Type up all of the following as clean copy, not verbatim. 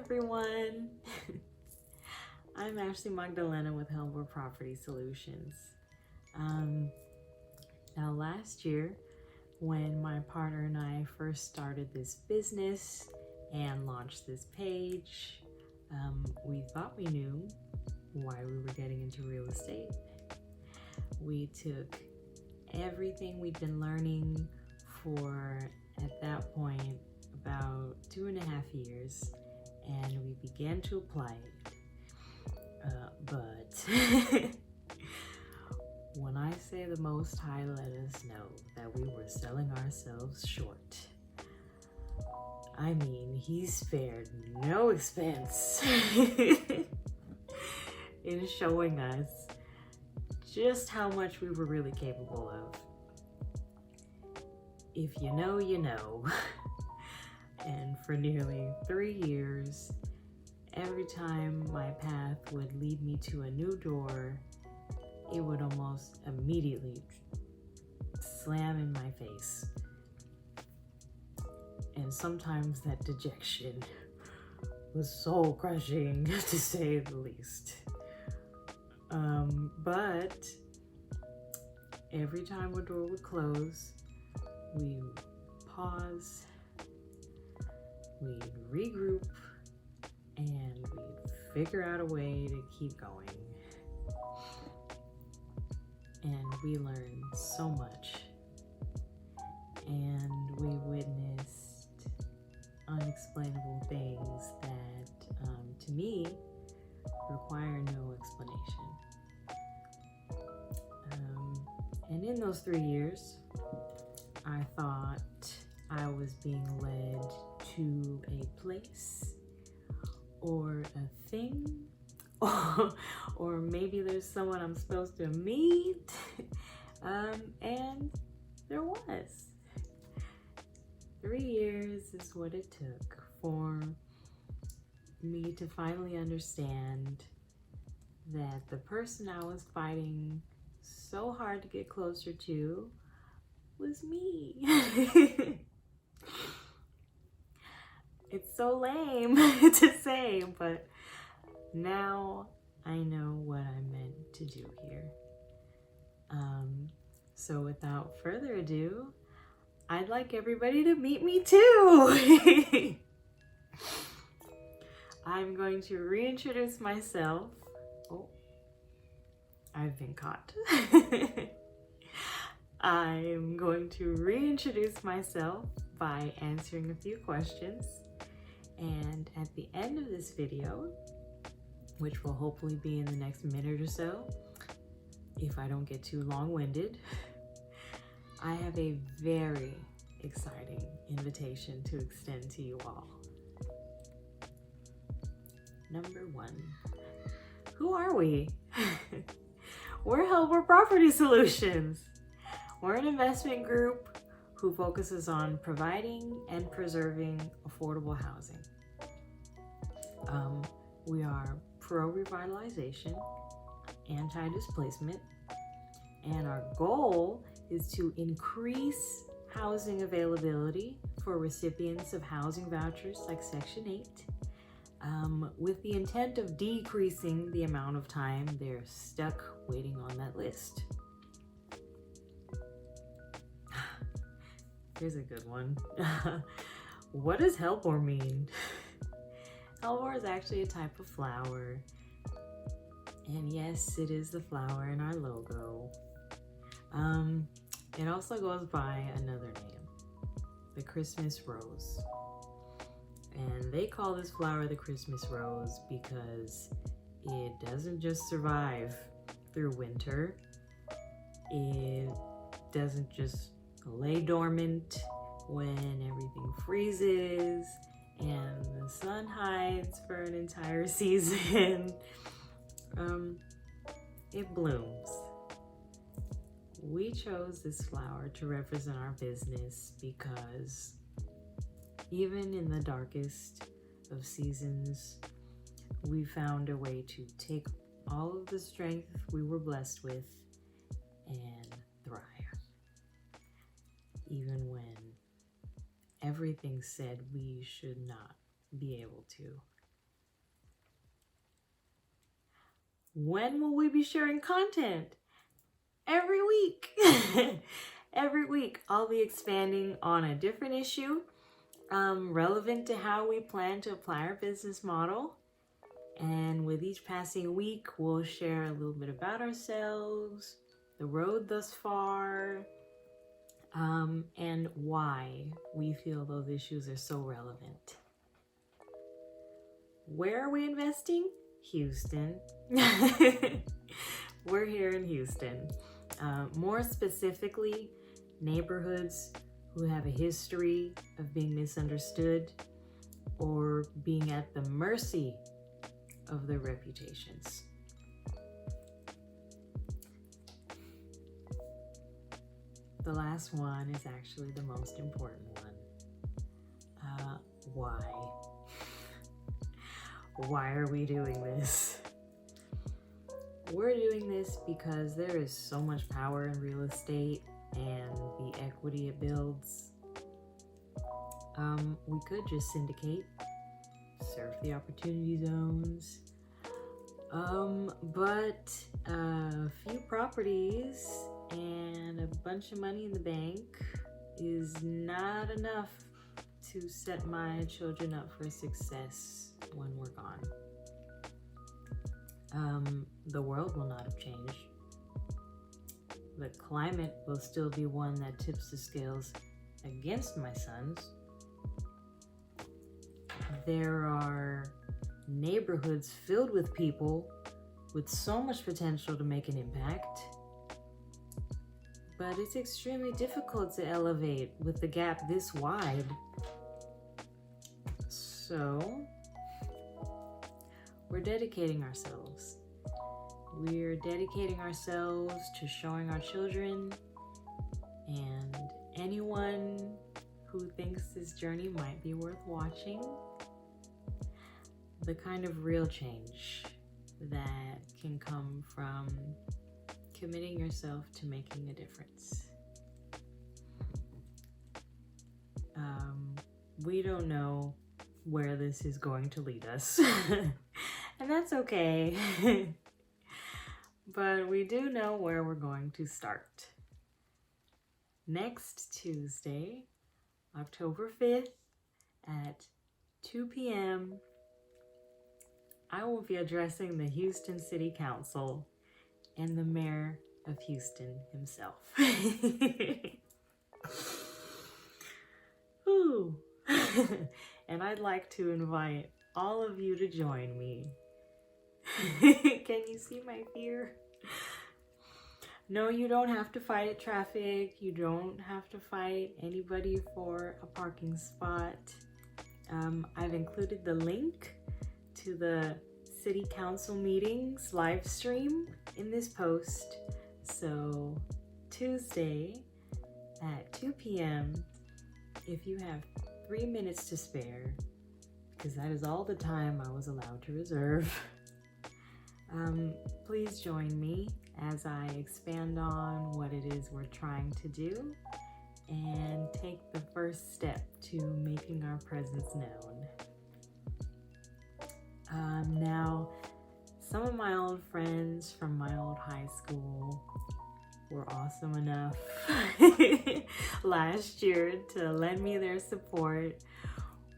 everyone. I'm Ashley Magdalena with Hellebore Property Solutions. Now last year, when my partner and I first started this business and launched this page, we thought we knew why we were getting into real estate. We took everything we'd been learning for, at that point, about 2.5 years, and we began to apply it. But when I say the Most High let us know that we were selling ourselves short, I mean, he spared no expense in showing us just how much we were really capable of. If you know, you know. And for nearly 3 years, every time my path would lead me to a new door, it would almost immediately slam in my face. And sometimes that dejection was soul crushing, to say the least. But every time a door would close, we would pause, we'd regroup, and we'd figure out a way to keep going. And we learned so much. And we witnessed unexplainable things that, to me, require no explanation. And in those 3 years, I thought I was being led to a place or a thing, or maybe there's someone I'm supposed to meet, and there was. 3 years is what it took for me to finally understand that the person I was fighting so hard to get closer to was me. It's so lame to say, but now I know what I meant to do here. So without further ado, I'd like everybody to meet me too. I'm going to reintroduce myself. Oh, I've been caught. I'm going to reintroduce myself by answering a few questions. And at the end of this video, which will hopefully be in the next minute or so, if I don't get too long-winded, I have a very exciting invitation to extend to you all. Number 1, who are we? We're Hellebore Property Solutions. We're an investment group who focuses on providing and preserving affordable housing. We are pro-revitalization, anti-displacement, and our goal is to increase housing availability for recipients of housing vouchers like Section 8, with the intent of decreasing the amount of time they're stuck waiting on that list. Here's a good one. What does Hellebore mean? Hellebore is actually a type of flower. And yes, it is the flower in our logo. It also goes by another name, the Christmas rose. And they call this flower the Christmas rose because it doesn't just survive through winter. It doesn't just lay dormant when everything freezes and the sun hides for an entire season. It blooms. We chose this flower to represent our business because even in the darkest of seasons, we found a way to take all of the strength we were blessed with and thrive. Even when everything said we should not be able to. When will we be sharing content? Every week. Every week, I'll be expanding on a different issue relevant to how we plan to apply our business model. And with each passing week, we'll share a little bit about ourselves, the road thus far, and why we feel those issues are so relevant. Where are we investing? Houston. We're here in Houston. More specifically, neighborhoods who have a history of being misunderstood or being at the mercy of their reputations. The last one is actually the most important one. Why? Why are we doing this? We're doing this because there is so much power in real estate and the equity it builds. We could just syndicate, surf the opportunity zones, but a few properties and a bunch of money in the bank is not enough to set my children up for success when we're gone. The world will not have changed. The climate will still be one that tips the scales against my sons. There are neighborhoods filled with people with so much potential to make an impact, but it's extremely difficult to elevate with the gap this wide. So, we're dedicating ourselves. We're dedicating ourselves to showing our children and anyone who thinks this journey might be worth watching the kind of real change that can come from committing yourself to making a difference. We don't know where this is going to lead us, and that's okay. But we do know where we're going to start. Next Tuesday, October 5th at 2 p.m., I will be addressing the Houston City Council and the mayor of Houston himself. Ooh. And I'd like to invite all of you to join me. Can you see my fear? No, you don't have to fight traffic. You don't have to fight anybody for a parking spot. I've included the link to the city council meetings live stream in this post. So Tuesday at 2 p.m., if you have 3 minutes to spare, because that is all the time I was allowed to reserve, please join me as I expand on what it is we're trying to do and take the first step to making our presence known. Now, some of my old friends from my old high school were awesome enough last year to lend me their support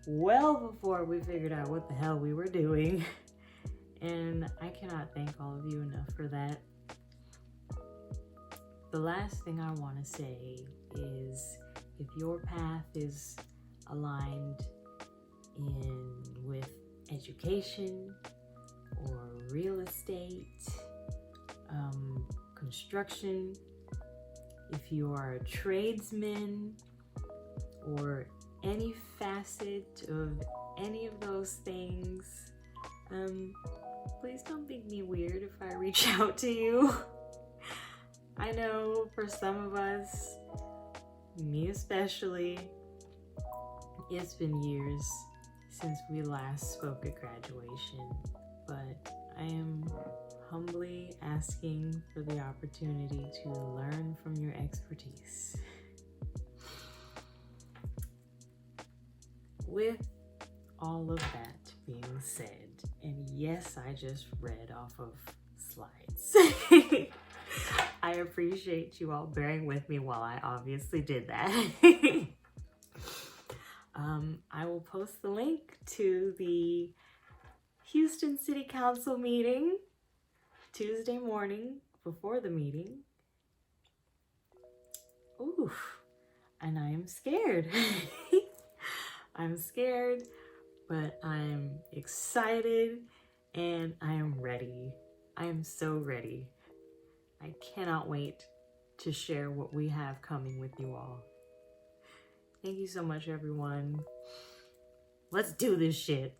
well before we figured out what the hell we were doing. And I cannot thank all of you enough for that. The last thing I want to say is, if your path is aligned with education or real estate, construction, if you are a tradesman or any facet of any of those things, please don't think me weird if I reach out to you. I know for some of us, me especially, it's been years since we last spoke at graduation, but I am humbly asking for the opportunity to learn from your expertise. With all of that being said, and yes, I just read off of slides. I appreciate you all bearing with me while I obviously did that. I will post the link to the Houston City Council meeting Tuesday morning before the meeting. Oof, and I am scared. I'm scared, but I'm excited and I am ready. I am so ready. I cannot wait to share what we have coming with you all. Thank you so much, everyone. Let's do this shit.